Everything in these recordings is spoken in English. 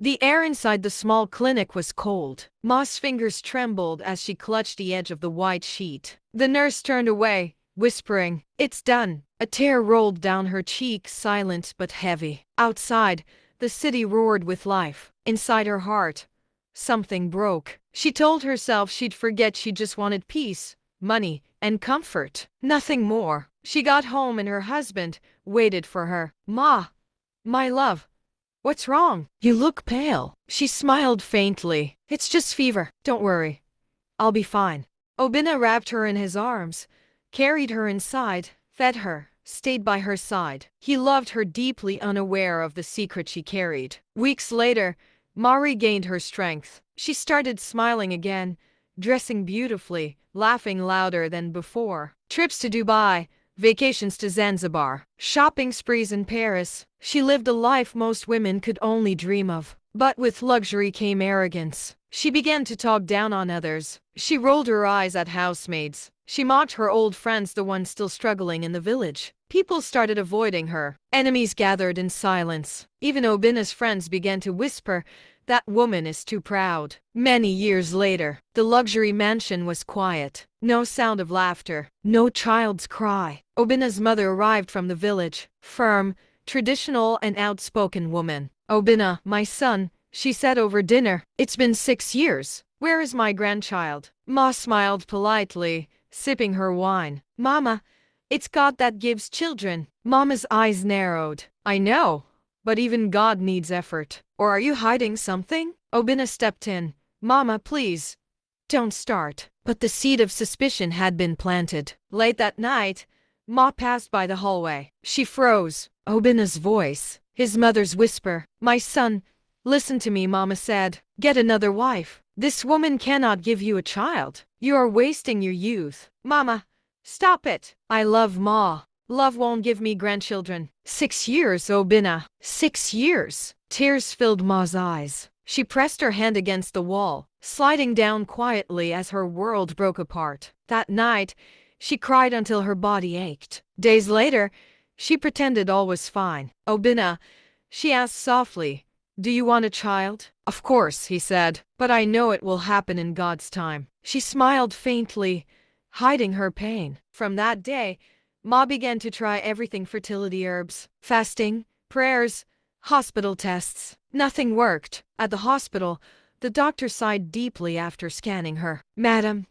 The air inside the small clinic was cold. Ma's fingers trembled as she clutched the edge of the white sheet. The nurse turned away, whispering, "It's done." A tear rolled down her cheek, silent but heavy. Outside, the city roared with life. Inside her heart, something broke. She told herself she'd forget. She just wanted peace, money, and comfort. Nothing more. She got home and her husband waited for her. "Ma, my love, what's wrong? You look pale." She smiled faintly. "It's just fever. Don't worry. I'll be fine." Obinna wrapped her in his arms, carried her inside, fed her, stayed by her side. He loved her deeply, unaware of the secret she carried. Weeks later, Ma regained her strength. She started smiling again, dressing beautifully, laughing louder than before. Trips to Dubai, vacations to Zanzibar, shopping sprees in Paris. She lived a life most women could only dream of. But with luxury came arrogance. She began to talk down on others. She rolled her eyes at housemaids. She mocked her old friends, the ones still struggling in the village. People started avoiding her. Enemies gathered in silence. Even Obinna's friends began to whisper, "That woman is too proud." Many years later, the luxury mansion was quiet. No sound of laughter, no child's cry. Obinna's mother arrived from the village, firm, traditional and outspoken woman. "Obinna, my son," she said over dinner, "it's been 6 years. Where is my grandchild?" Ma smiled politely, sipping her wine. "Mama, it's God that gives children." Mama's eyes narrowed. "I know, but even God needs effort. Or are you hiding something?" Obinna stepped in. "Mama, please, don't start." But the seed of suspicion had been planted. Late that night, Ma passed by the hallway. She froze. Obinna's voice, his mother's whisper. "My son, listen to me," Mama said. "Get another wife. This woman cannot give you a child. You are wasting your youth." "Mama, stop it." "I love Ma. Love won't give me grandchildren." 6 years, Obinna. 6 years. Tears filled Ma's eyes. She pressed her hand against the wall, sliding down quietly as her world broke apart. That night, she cried until her body ached. Days later, she pretended all was fine. "Obinna," she asked softly, "do you want a child?" "Of course," he said, "but I know it will happen in God's time." She smiled faintly, hiding her pain. From that day, Ma began to try everything: fertility herbs, fasting, prayers, hospital tests. Nothing worked. At the hospital, the doctor sighed deeply after scanning her. "Madam,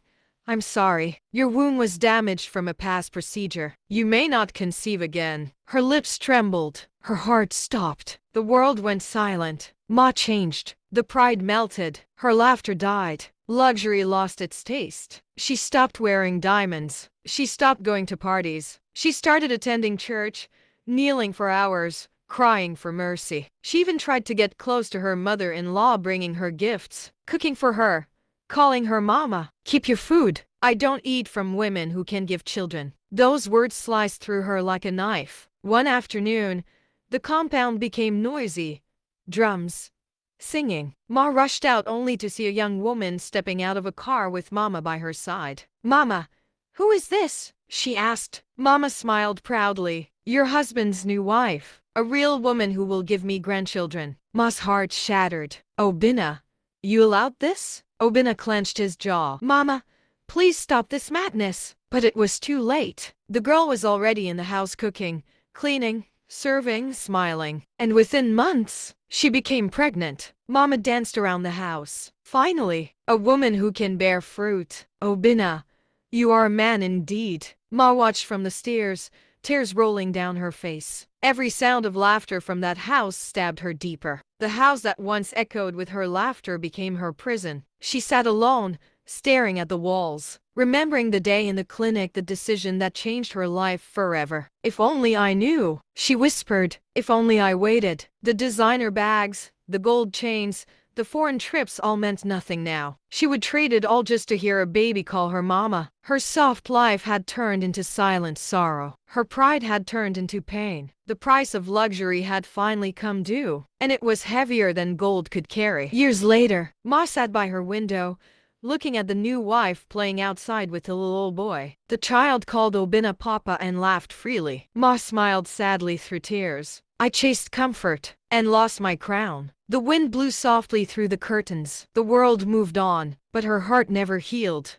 I'm sorry. Your womb was damaged from a past procedure. You may not conceive again." Her lips trembled. Her heart stopped. The world went silent. Ma changed. The pride melted. Her laughter died. Luxury lost its taste. She stopped wearing diamonds. She stopped going to parties. She started attending church, kneeling for hours, crying for mercy. She even tried to get close to her mother-in-law, bringing her gifts, cooking for her, calling her mama. "Keep your food. I don't eat from women who can give children." Those words sliced through her like a knife. One afternoon, the compound became noisy. Drums, singing. Ma rushed out only to see a young woman stepping out of a car with Mama by her side. "Mama, who is this?" she asked. Mama smiled proudly. "Your husband's new wife. A real woman who will give me grandchildren." Ma's heart shattered. "Obinna, you allowed this?" Obinna clenched his jaw. "Mama, please stop this madness." But it was too late. The girl was already in the house, cooking, cleaning, serving, smiling. And within months, she became pregnant. Mama danced around the house. Finally, a woman who can bear fruit. "Obinna, you are a man indeed." Ma watched from the stairs, tears rolling down her face. Every sound of laughter from that house stabbed her deeper. The house that once echoed with her laughter became her prison. She sat alone, staring at the walls, remembering the day in the clinic, the decision that changed her life forever. "If only I knew," she whispered. "If only I waited." The designer bags, the gold chains, the foreign trips all meant nothing now. She would trade it all just to hear a baby call her mama. Her soft life had turned into silent sorrow. Her pride had turned into pain. The price of luxury had finally come due, and it was heavier than gold could carry. Years later, Ma sat by her window, looking at the new wife playing outside with the little boy. The child called Obina Papa and laughed freely. Ma smiled sadly through tears. I chased comfort and lost my crown. The wind blew softly through the curtains. The world moved on, but her heart never healed.